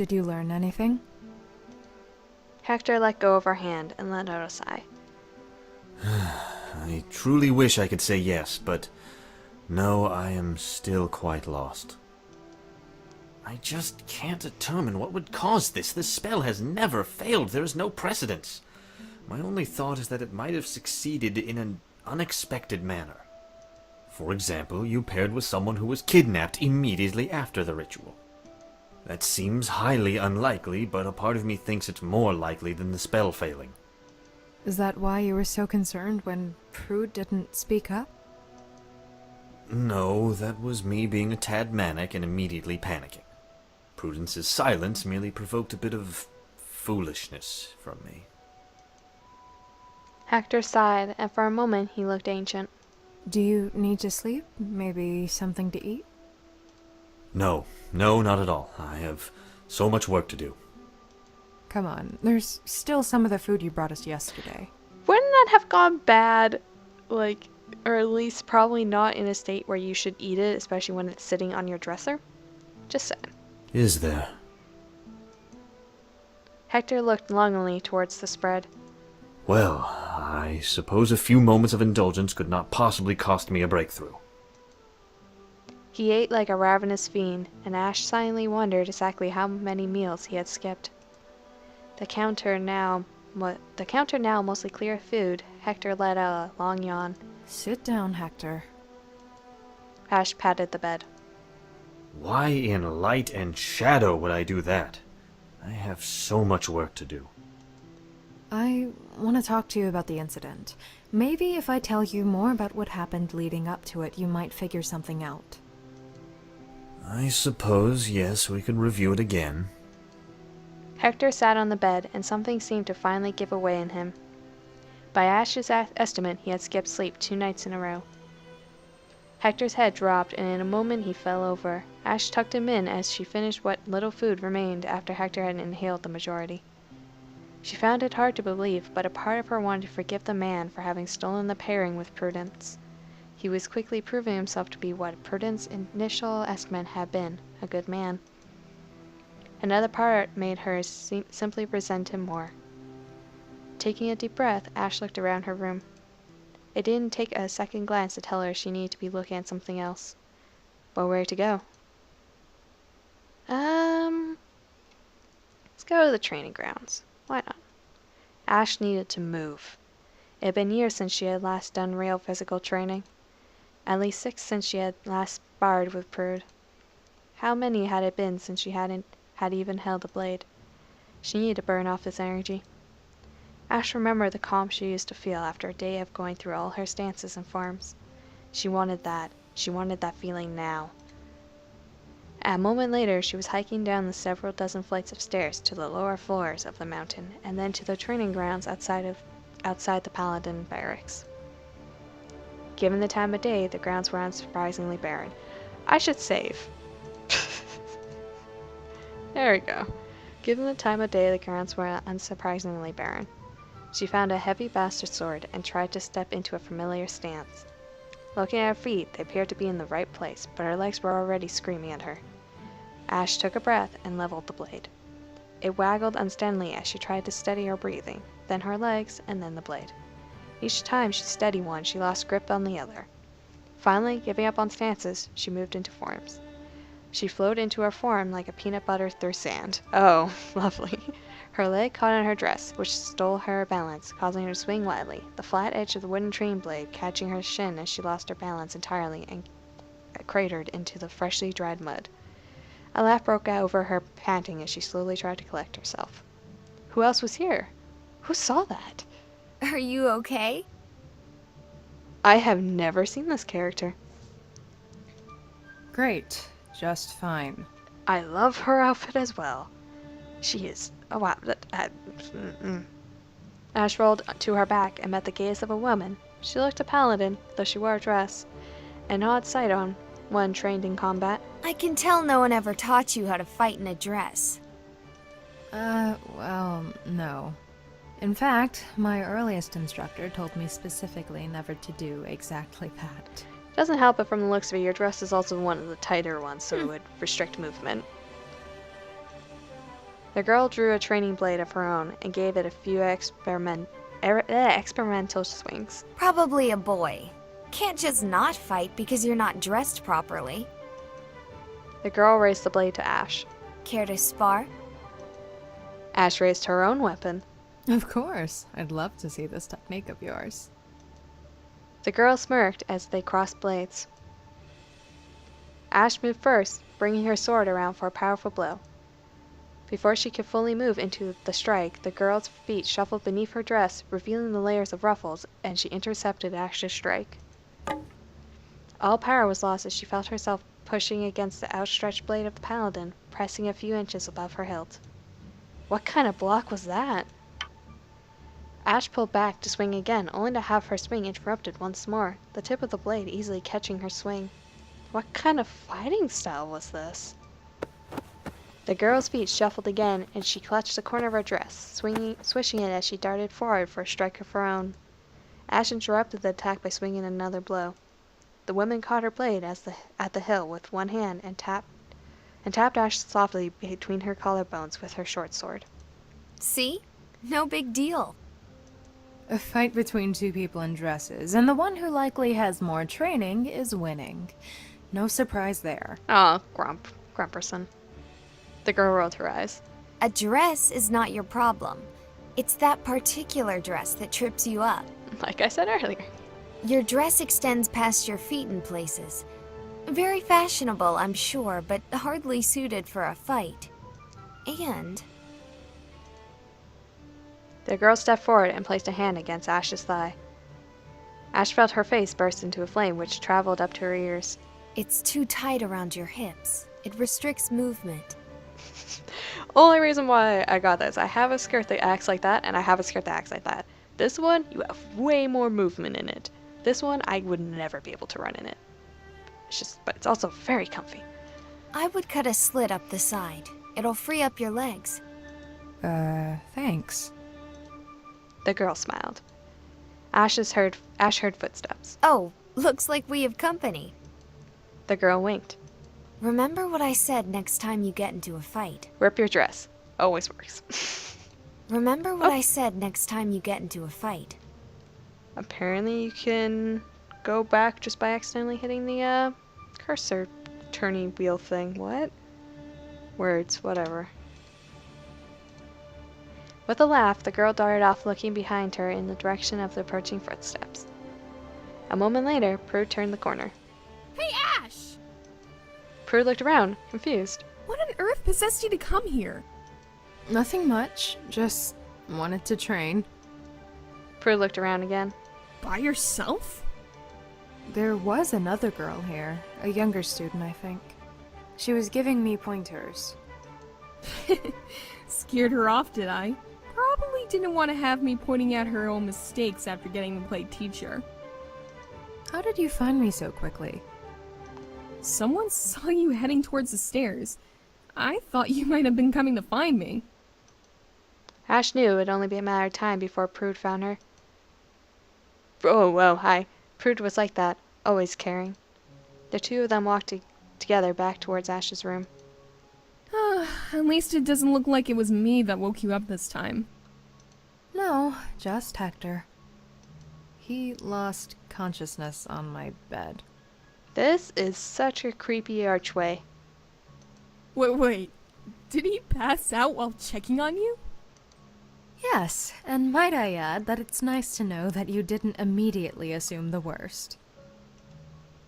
Did you learn anything? Hector let go of her hand and let out a sigh. I truly wish I could say yes, but no, I am still quite lost. I just can't determine what would cause this. This spell has never failed. There is no precedence. My only thought is that it might have succeeded in an unexpected manner. For example, you paired with someone who was kidnapped immediately after the ritual. That seems highly unlikely, but a part of me thinks it's more likely than the spell failing. Is that why you were so concerned when Prude didn't speak up? No, that was me being a tad manic and immediately panicking. Prudence's silence merely provoked a bit of foolishness from me. Hector sighed, and for a moment he looked ancient. Do you need to sleep? Maybe something to eat? No, not at all. I have so much work to do. Come on, there's still some of the food you brought us yesterday. Wouldn't that have gone bad, or at least probably not in a state where you should eat it, especially when it's sitting on your dresser? Just saying. Is there? Hector looked longingly towards the spread. Well, I suppose a few moments of indulgence could not possibly cost me a breakthrough. He ate like a ravenous fiend, and Ash silently wondered exactly how many meals he had skipped. The counter now mostly clear of food, Hector let out a long yawn. Sit down, Hector. Ash patted the bed. Why in light and shadow would I do that? I have so much work to do. I want to talk to you about the incident. Maybe if I tell you more about what happened leading up to it, you might figure something out. I suppose, yes, we could review it again. Hector sat on the bed, and something seemed to finally give away in him. By Ash's estimate, he had skipped sleep 2 nights in a row. Hector's head dropped, and in a moment he fell over. Ash tucked him in as she finished what little food remained after Hector had inhaled the majority. She found it hard to believe, but a part of her wanted to forgive the man for having stolen the pairing with Prudence. He was quickly proving himself to be what Prudence's initial estimate had been, a good man. Another part made her simply resent him more. Taking a deep breath, Ash looked around her room. It didn't take a second glance to tell her she needed to be looking at something else. But where to go? Let's go to the training grounds. Why not? Ash needed to move. It had been years since she had last done real physical training. At least 6 since she had last sparred with Prude. How many had it been since she had even held a blade? She needed to burn off this energy. Ash remembered the calm she used to feel after a day of going through all her stances and forms. She wanted that. She wanted that feeling now. A moment later, she was hiking down the several dozen flights of stairs to the lower floors of the mountain, and then to the training grounds outside the Paladin barracks. Given the time of day, the grounds were unsurprisingly barren. I should save. There we go. Given the time of day, the grounds were unsurprisingly barren. She found a heavy bastard sword and tried to step into a familiar stance. Looking at her feet, they appeared to be in the right place, but her legs were already screaming at her. Ash took a breath and leveled the blade. It waggled unsteadily as she tried to steady her breathing, then her legs, and then the blade. Each time she steadied one, she lost grip on the other. Finally, giving up on stances, she moved into forms. She flowed into her form like a peanut butter through sand. Oh, lovely. Her leg caught on her dress, which stole her balance, causing her to swing wildly, the flat edge of the wooden training blade catching her shin as she lost her balance entirely and cratered into the freshly dried mud. A laugh broke out over her, panting as she slowly tried to collect herself. Who else was here? Who saw that? Are you okay? I have never seen this character. Great. Just fine. I love her outfit as well. She is... Oh, wow. Ash rolled to her back and met the gaze of a woman. She looked a paladin, though she wore a dress. An odd sight on one trained in combat. I can tell no one ever taught you how to fight in a dress. Well, no. In fact, my earliest instructor told me specifically never to do exactly that. Doesn't help it from the looks of it, your dress is also one of the tighter ones, so it would restrict movement. The girl drew a training blade of her own and gave it a few experimental swings. Probably a boy. Can't just not fight because you're not dressed properly. The girl raised the blade to Ash. Care to spar? Ash raised her own weapon. Of course. I'd love to see this technique of yours. The girl smirked as they crossed blades. Ash moved first, bringing her sword around for a powerful blow. Before she could fully move into the strike, the girl's feet shuffled beneath her dress, revealing the layers of ruffles, and she intercepted Ash's strike. All power was lost as she felt herself pushing against the outstretched blade of the paladin, pressing a few inches above her hilt. What kind of block was that? Ash pulled back to swing again, only to have her swing interrupted once more, the tip of the blade easily catching her swing. What kind of fighting style was this? The girl's feet shuffled again, and she clutched the corner of her dress, swishing it as she darted forward for a strike of her own. Ash interrupted the attack by swinging another blow. The woman caught her blade at the hilt with one hand and tapped Ash softly between her collarbones with her short sword. See? No big deal. A fight between two people in dresses, and the one who likely has more training is winning. No surprise there. Oh, Grumperson. The girl rolled her eyes. A dress is not your problem. It's that particular dress that trips you up. Like I said earlier. Your dress extends past your feet in places. Very fashionable, I'm sure, but hardly suited for a fight. And... The girl stepped forward and placed a hand against Ash's thigh. Ash felt her face burst into a flame which traveled up to her ears. It's too tight around your hips. It restricts movement. Only reason why I got this, I have a skirt that acts like that, and I have a skirt that acts like that. This one, you have way more movement in it. This one, I would never be able to run in it. But it's also very comfy. I would cut a slit up the side. It'll free up your legs. Thanks. The girl smiled. Ash heard footsteps. Oh, looks like we have company. The girl winked. Remember what I said next time you get into a fight. Rip your dress. Always works. Remember what I said next time you get into a fight. Apparently you can go back just by accidentally hitting the cursor turning wheel thing. What? Words, whatever. With a laugh, the girl darted off, looking behind her in the direction of the approaching footsteps. A moment later, Prue turned the corner. Hey, Ash! Prue looked around, confused. What on earth possessed you to come here? Nothing much, just wanted to train. Prue looked around again. By yourself? There was another girl here, a younger student, I think. She was giving me pointers. Scared her off, did I? Probably didn't want to have me pointing out her own mistakes after getting to play teacher. How did you find me so quickly? Someone saw you heading towards the stairs. I thought you might have been coming to find me. Ash knew it would only be a matter of time before Prue found her. Oh, whoa, hi. Prue was like that, always caring. The two of them walked together back towards Ash's room. At least it doesn't look like it was me that woke you up this time. No, just Hector. He lost consciousness on my bed. This is such a creepy archway. Wait. Did he pass out while checking on you? Yes, and might I add that it's nice to know that you didn't immediately assume the worst.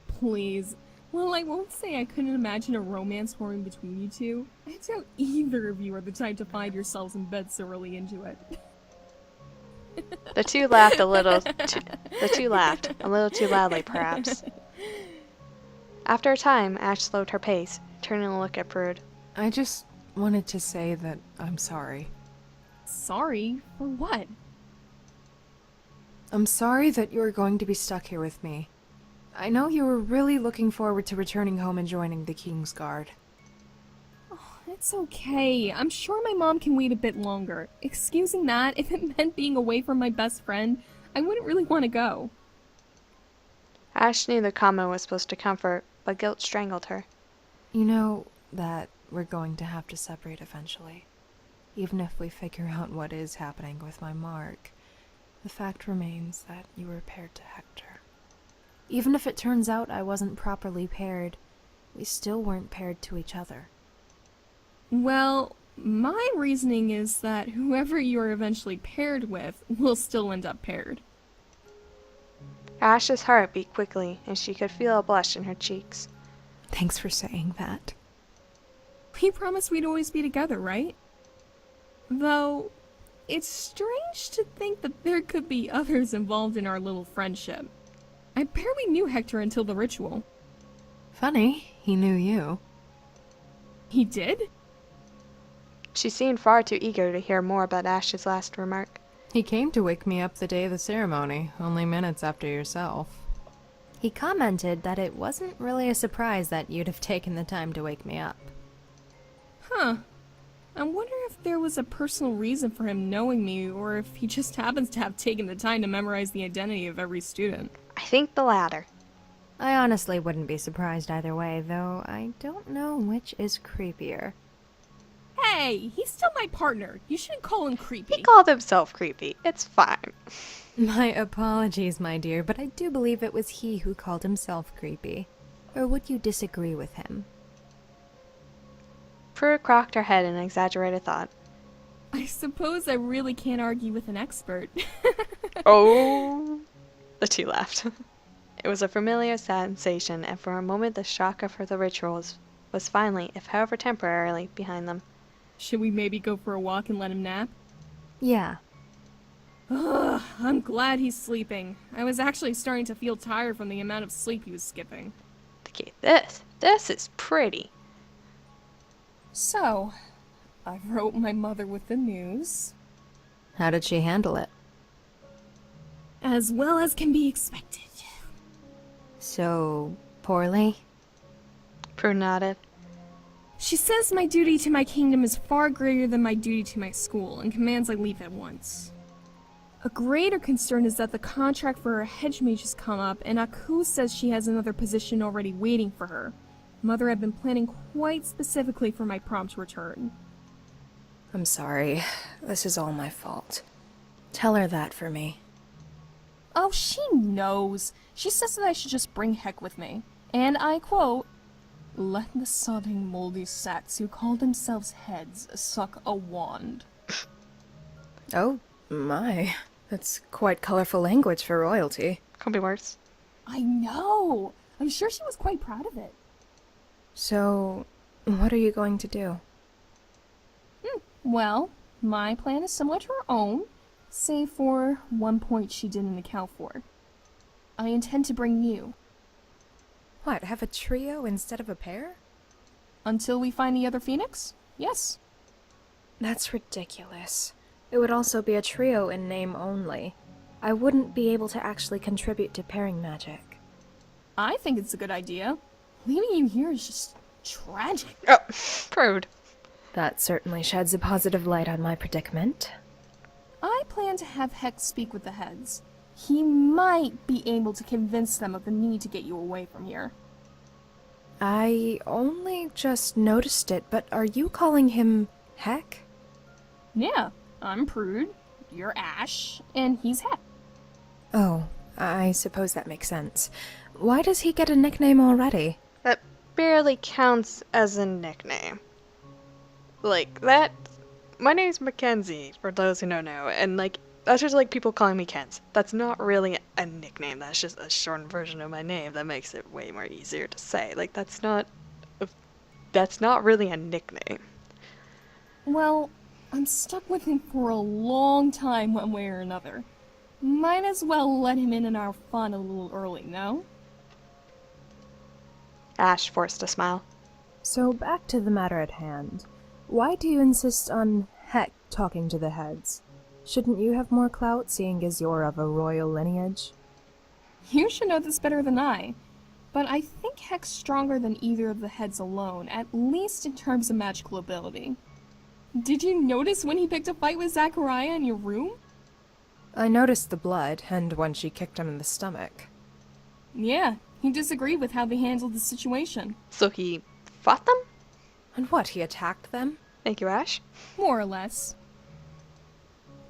Please. Well, I won't say I couldn't imagine a romance forming between you two. I doubt either of you are the type to find yourselves in bed so early into it. The two laughed a little. The two laughed a little too loudly, perhaps. After a time, Ash slowed her pace, turning to look at Prue. I just wanted to say that I'm sorry. Sorry? For what? I'm sorry that you're going to be stuck here with me. I know you were really looking forward to returning home and joining the King's Guard. Oh, it's okay. I'm sure my mom can wait a bit longer. Excusing that, if it meant being away from my best friend, I wouldn't really want to go. Ash knew the comment was supposed to comfort, but guilt strangled her. You know that we're going to have to separate eventually. Even if we figure out what is happening with my mark, the fact remains that you were paired to Hector. Even if it turns out I wasn't properly paired, we still weren't paired to each other. Well, my reasoning is that whoever you're eventually paired with will still end up paired. Ash's heart beat quickly, and she could feel a blush in her cheeks. Thanks for saying that. We promised we'd always be together, right? Though, it's strange to think that there could be others involved in our little friendship. I barely knew Hector until the ritual. Funny, he knew you. He did? She seemed far too eager to hear more about Ash's last remark. He came to wake me up the day of the ceremony, only minutes after yourself. He commented that it wasn't really a surprise that you'd have taken the time to wake me up. Huh. I wonder if there was a personal reason for him knowing me, or if he just happens to have taken the time to memorize the identity of every student. I think the latter. I honestly wouldn't be surprised either way, though I don't know which is creepier. Hey, he's still my partner. You shouldn't call him creepy. He called himself creepy. It's fine. My apologies, my dear, but I do believe it was he who called himself creepy. Or would you disagree with him? Prue cocked her head in exaggerated thought. I suppose I really can't argue with an expert. Oh! The two laughed. It was a familiar sensation, and for a moment the shock of the rituals was finally, if however temporarily, behind them. Should we maybe go for a walk and let him nap? Yeah. Ugh, I'm glad he's sleeping. I was actually starting to feel tired from the amount of sleep he was skipping. Okay, this is pretty. So, I wrote my mother with the news. How did she handle it? As well as can be expected. So, poorly? Prue nodded. She says my duty to my kingdom is far greater than my duty to my school, and commands I leave at once. A greater concern is that the contract for her hedge mage has come up, and Aku says she has another position already waiting for her. Mother had been planning quite specifically for my prompt return. I'm sorry. This is all my fault. Tell her that for me. Oh, she knows. She says that I should just bring Heck with me. And I quote, "Let the sodding moldy sacks who call themselves heads suck a wand." Oh, my. That's quite colorful language for royalty. Could be worse. I know! I'm sure she was quite proud of it. So, what are you going to do? Well, my plan is similar to her own, save for one point she didn't account for. I intend to bring you. What, have a trio instead of a pair? Until we find the other phoenix? Yes. That's ridiculous. It would also be a trio in name only. I wouldn't be able to actually contribute to pairing magic. I think it's a good idea. Leaving you here is just tragic. Oh, prude. That certainly sheds a positive light on my predicament. I plan to have Heck speak with the heads. He might be able to convince them of the need to get you away from here. I only just noticed it, but are you calling him Heck? Yeah, I'm Prude, you're Ash, and he's Heck. Oh, I suppose that makes sense. Why does he get a nickname already? That barely counts as a nickname. Like, that... My name's Mackenzie, for those who don't know, and, like, that's just like people calling me Kent. That's not really a nickname, that's just a shortened version of my name that makes it way more easier to say. Like, that's not really a nickname. Well, I'm stuck with him for a long time one way or another. Might as well let him in our fun a little early, no? Ash forced a smile. So back to the matter at hand. Why do you insist on Heck talking to the heads? Shouldn't you have more clout, seeing as you're of a royal lineage? You should know this better than I. But I think Heck's stronger than either of the heads alone, at least in terms of magical ability. Did you notice when he picked a fight with Zachariah in your room? I noticed the blood, and when she kicked him in the stomach. Yeah, he disagreed with how they handled the situation. So he fought them? And what, he attacked them? Thank you, Ash. More or less.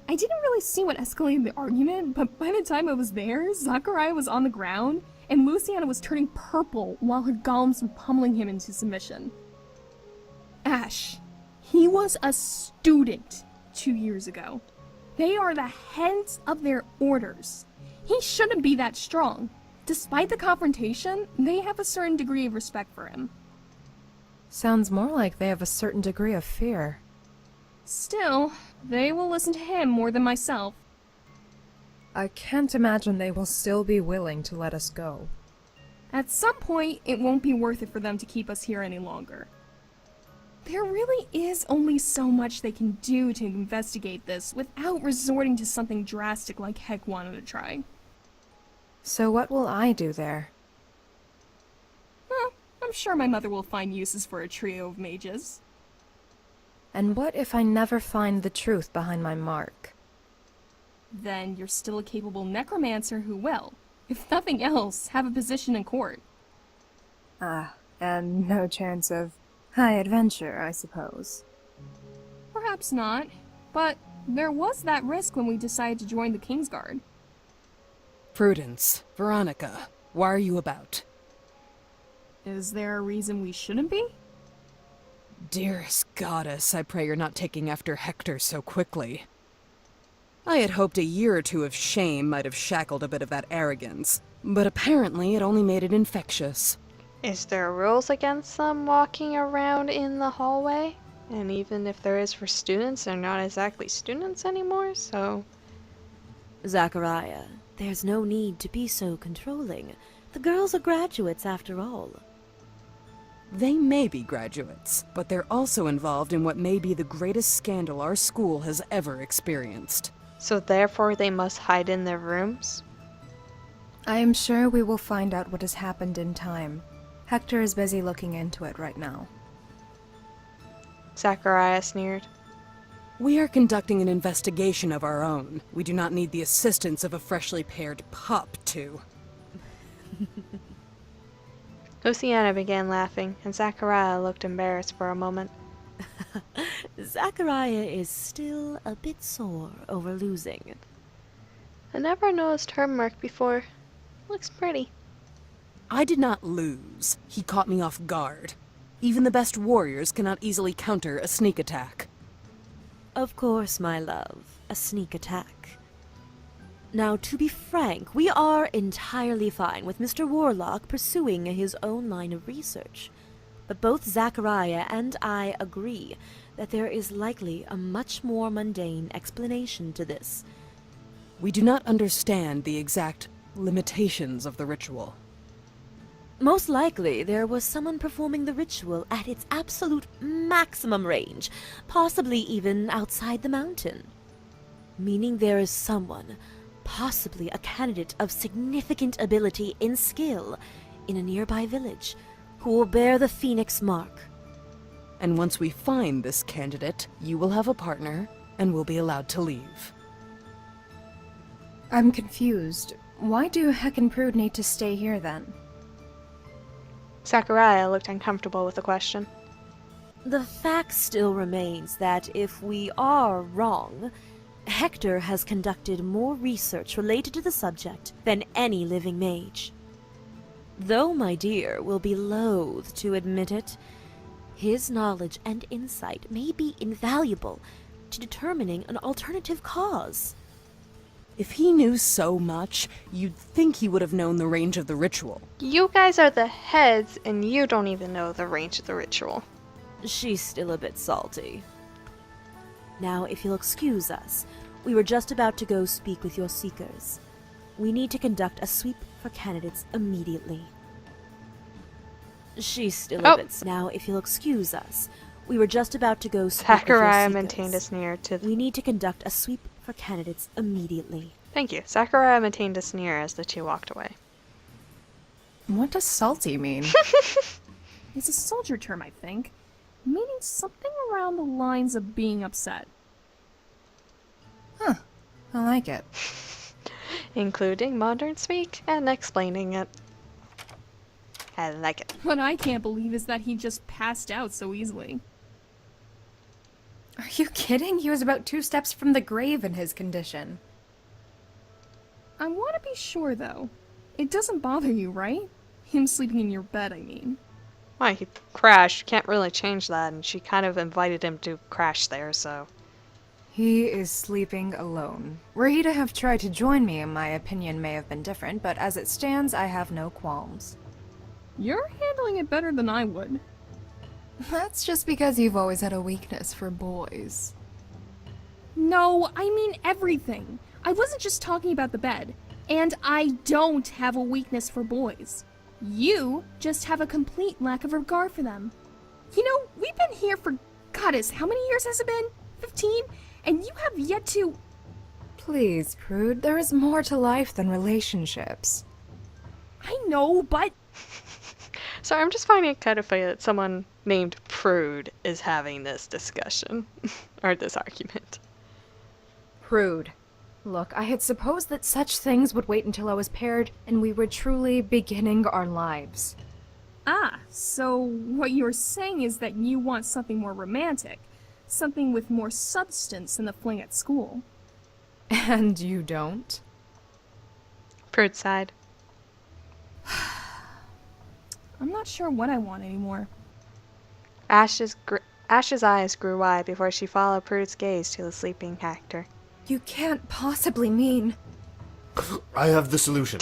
I didn't really see what escalated the argument, but by the time I was there, Zachariah was on the ground, and Luciana was turning purple while her golems were pummeling him into submission. Ash, he was a student 2 years ago. They are the heads of their orders. He shouldn't be that strong. Despite the confrontation, they have a certain degree of respect for him. Sounds more like they have a certain degree of fear. Still, they will listen to him more than myself. I can't imagine they will still be willing to let us go. At some point, it won't be worth it for them to keep us here any longer. There really is only so much they can do to investigate this without resorting to something drastic like Heck wanted to try. So what will I do there? Well, I'm sure my mother will find uses for a trio of mages. And what if I never find the truth behind my mark? Then you're still a capable necromancer who will, if nothing else, have a position in court. And no chance of high adventure, I suppose. Perhaps not, but there was that risk when we decided to join the Kingsguard. Prudence, Veronica, why are you about? Is there a reason we shouldn't be? Dearest goddess, I pray you're not taking after Hector so quickly. I had hoped a year or two of shame might have shackled a bit of that arrogance, but apparently it only made it infectious. Is there rules against them walking around in the hallway? And even if there is for students, they're not exactly students anymore, so... Zachariah, there's no need to be so controlling. The girls are graduates after all. They may be graduates, but they're also involved in what may be the greatest scandal our school has ever experienced. So therefore they must hide in their rooms? I am sure we will find out what has happened in time. Hector is busy looking into it right now. Zachariah sneered. We are conducting an investigation of our own. We do not need the assistance of a freshly paired pup to... Luciana began laughing, and Zachariah looked embarrassed for a moment. Zachariah is still a bit sore over losing. I never noticed her mark before. Looks pretty. I did not lose. He caught me off guard. Even the best warriors cannot easily counter a sneak attack. Of course, my love, a sneak attack. Now, to be frank, we are entirely fine with Mr. Warlock pursuing his own line of research. But both Zachariah and I agree that there is likely a much more mundane explanation to this. We do not understand the exact limitations of the ritual. Most likely, there was someone performing the ritual at its absolute maximum range, possibly even outside the mountain. Meaning there is someone, possibly a candidate of significant ability and skill, in a nearby village, who will bear the Phoenix mark. And once we find this candidate, you will have a partner, and will be allowed to leave. I'm confused. Why do Heck and Prude need to stay here then? Zachariah looked uncomfortable with the question. The fact still remains that if we are wrong, Hector has conducted more research related to the subject than any living mage. Though my dear will be loath to admit it, his knowledge and insight may be invaluable to determining an alternative cause. If he knew so much, you'd think he would have known the range of the ritual. You guys are the heads, and you don't even know the range of the ritual. She's still a bit salty. Now, if you'll excuse us, we were just about to go speak with your seekers. We need to conduct a sweep for candidates immediately. She's still a bit... Now, if you'll excuse us, we were just about to go speak with your Zachariah seekers. maintained a sneer to... We need to conduct a sweep for candidates immediately. Thank you. Zachariah maintained a sneer as the two walked away. What does salty mean? It's a soldier term, I think, meaning something around the lines of being upset. Huh. I like it. Including modern speak and explaining it. I like it. What I can't believe is that he just passed out so easily. Are you kidding? He was about 2 steps from the grave in his condition. I want to be sure, though. It doesn't bother you, right? Him sleeping in your bed, I mean. Why, he crashed. Can't really change that, and she kind of invited him to crash there, so. He is sleeping alone. Were he to have tried to join me, my opinion may have been different, but as it stands, I have no qualms. You're handling it better than I would. That's just because you've always had a weakness for boys. No, I mean everything. I wasn't just talking about the bed. And I don't have a weakness for boys. You just have a complete lack of regard for them. You know, we've been here for, goddess, how many years has it been? 15? And you have yet to... Please, Prude, there is more to life than relationships. I know, but... So I'm just finding it kind of funny that someone named Prude is having this discussion. Or this argument. Prude. Look, I had supposed that such things would wait until I was paired and we were truly beginning our lives. Ah, so what you're saying is that you want something more romantic. Something with more substance than the fling at school. And you don't? Prude sighed. I'm not sure what I want anymore. Ash's eyes grew wide before she followed Prude's gaze to the sleeping Hector. You can't possibly mean... I have the solution.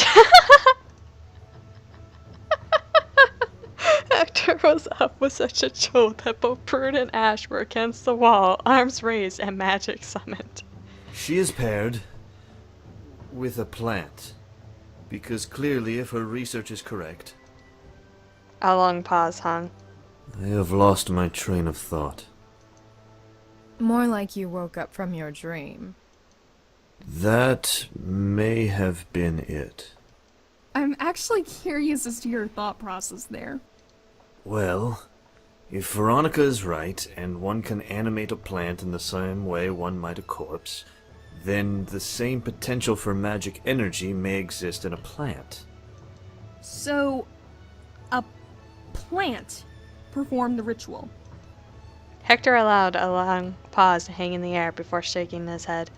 Hector was up with such a jolt that both Prude and Ash were against the wall, arms raised and magic summoned. She is paired with a plant. Because clearly, if her research is correct... A long pause hung. I have lost my train of thought. More like you woke up from your dream. That may have been it. I'm actually curious as to your thought process there. Well, if Veronica is right, and one can animate a plant in the same way one might a corpse, then the same potential for magic energy may exist in a plant. So, a plant performed the ritual. Hector allowed a long pause to hang in the air before shaking his head.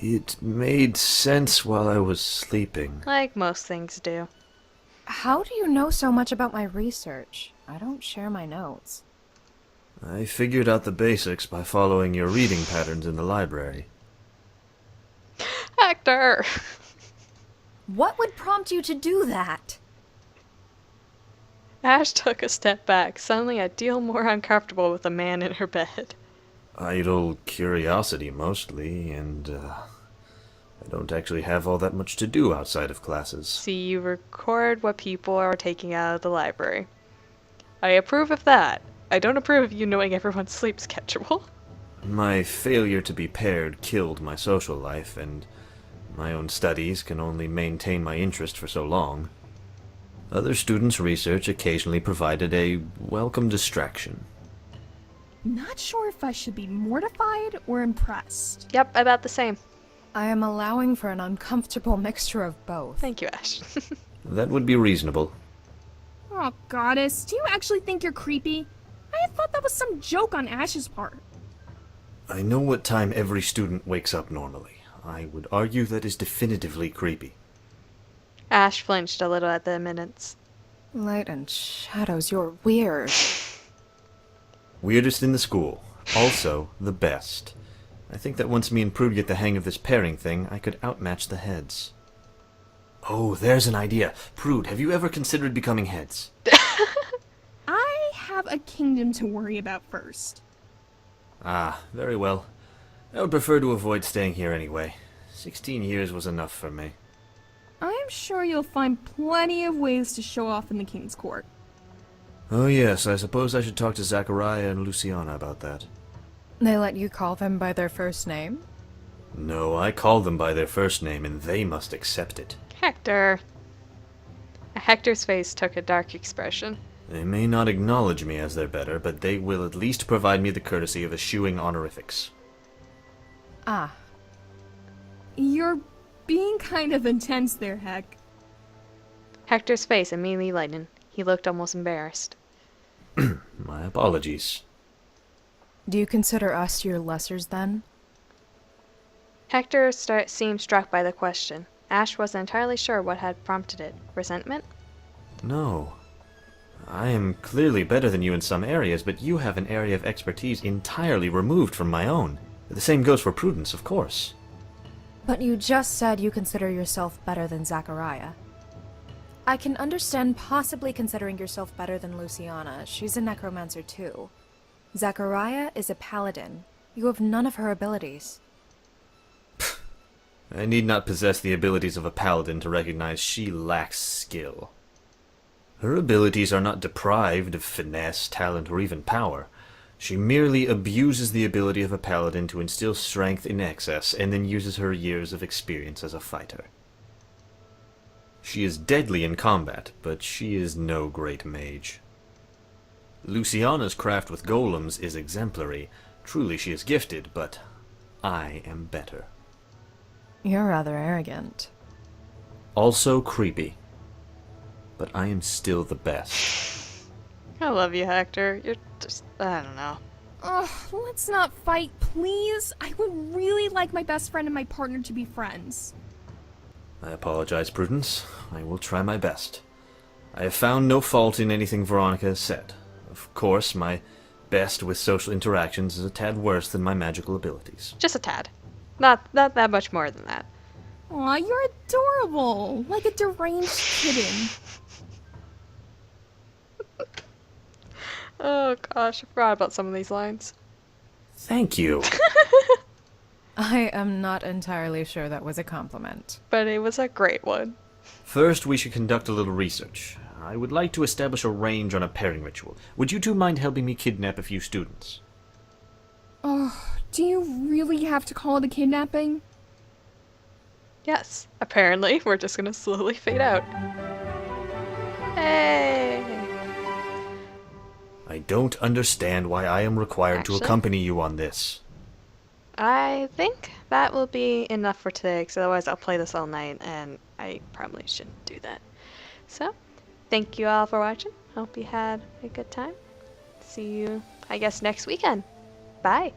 It made sense while I was sleeping. Like most things do. How do you know so much about my research? I don't share my notes. I figured out the basics by following your reading patterns in the library. Hector! What would prompt you to do that? Ash took a step back, suddenly a deal more uncomfortable with the man in her bed. Idle curiosity, mostly, and, I don't actually have all that much to do outside of classes. See, you record what people are taking out of the library. I approve of that. I don't approve of you knowing everyone's sleep schedule. My failure to be paired killed my social life, and my own studies can only maintain my interest for so long. Other students' research occasionally provided a welcome distraction. Not sure if I should be mortified or impressed. Yep, about the same. I am allowing for an uncomfortable mixture of both. Thank you, Ash. That would be reasonable. Oh, goddess, do you actually think you're creepy? I had thought that was some joke on Ash's part. I know what time every student wakes up normally. I would argue that is definitively creepy. Ash flinched a little at the admittance. Light and shadows, you're weird. Weirdest in the school. Also, the best. I think that once me and Prude get the hang of this pairing thing, I could outmatch the heads. Oh, there's an idea. Prude, have you ever considered becoming heads? I have a kingdom to worry about first. Ah, very well. I would prefer to avoid staying here anyway. 16 years was enough for me. I'm sure you'll find plenty of ways to show off in the King's Court. Oh yes, I suppose I should talk to Zachariah and Luciana about that. They let you call them by their first name? No, I call them by their first name, and they must accept it. Hector. Hector's face took a dark expression. They may not acknowledge me as their better, but they will at least provide me the courtesy of eschewing honorifics. Ah. You're being kind of intense there, Heck. Hector's face immediately lightened. He looked almost embarrassed. My apologies. Do you consider us your lessers then? Hector seemed struck by the question. Ash wasn't entirely sure what had prompted it. Resentment? No. I am clearly better than you in some areas, but you have an area of expertise entirely removed from my own. The same goes for Prudence, of course. But you just said you consider yourself better than Zachariah. I can understand possibly considering yourself better than Luciana. She's a necromancer too. Zachariah is a paladin. You have none of her abilities. I need not possess the abilities of a paladin to recognize she lacks skill. Her abilities are not deprived of finesse, talent, or even power. She merely abuses the ability of a paladin to instill strength in excess, and then uses her years of experience as a fighter. She is deadly in combat, but she is no great mage. Luciana's craft with golems is exemplary. Truly she is gifted, but I am better. You're rather arrogant. Also creepy. But I am still the best. I love you, Hector. You're just, I don't know. Ugh, let's not fight, please. I would really like my best friend and my partner to be friends. I apologize, Prudence. I will try my best. I have found no fault in anything Veronica has said. Of course, my best with social interactions is a tad worse than my magical abilities. Just a tad. Not that much more than that. Aw, you're adorable. Like a deranged kitten. Oh gosh, I forgot about some of these lines. Thank you. I am not entirely sure that was a compliment. But it was a great one. First, we should conduct a little research. I would like to establish a range on a pairing ritual. Would you two mind helping me kidnap a few students? Oh, do you really have to call it a kidnapping? Yes, apparently we're just gonna slowly fade out. Hey! I don't understand why I am required to Actually? accompany you on this. I think that will be enough for today, because otherwise I'll play this all night, and I probably shouldn't do that. So, thank you all for watching. Hope you had a good time. See you, I guess, next weekend. Bye!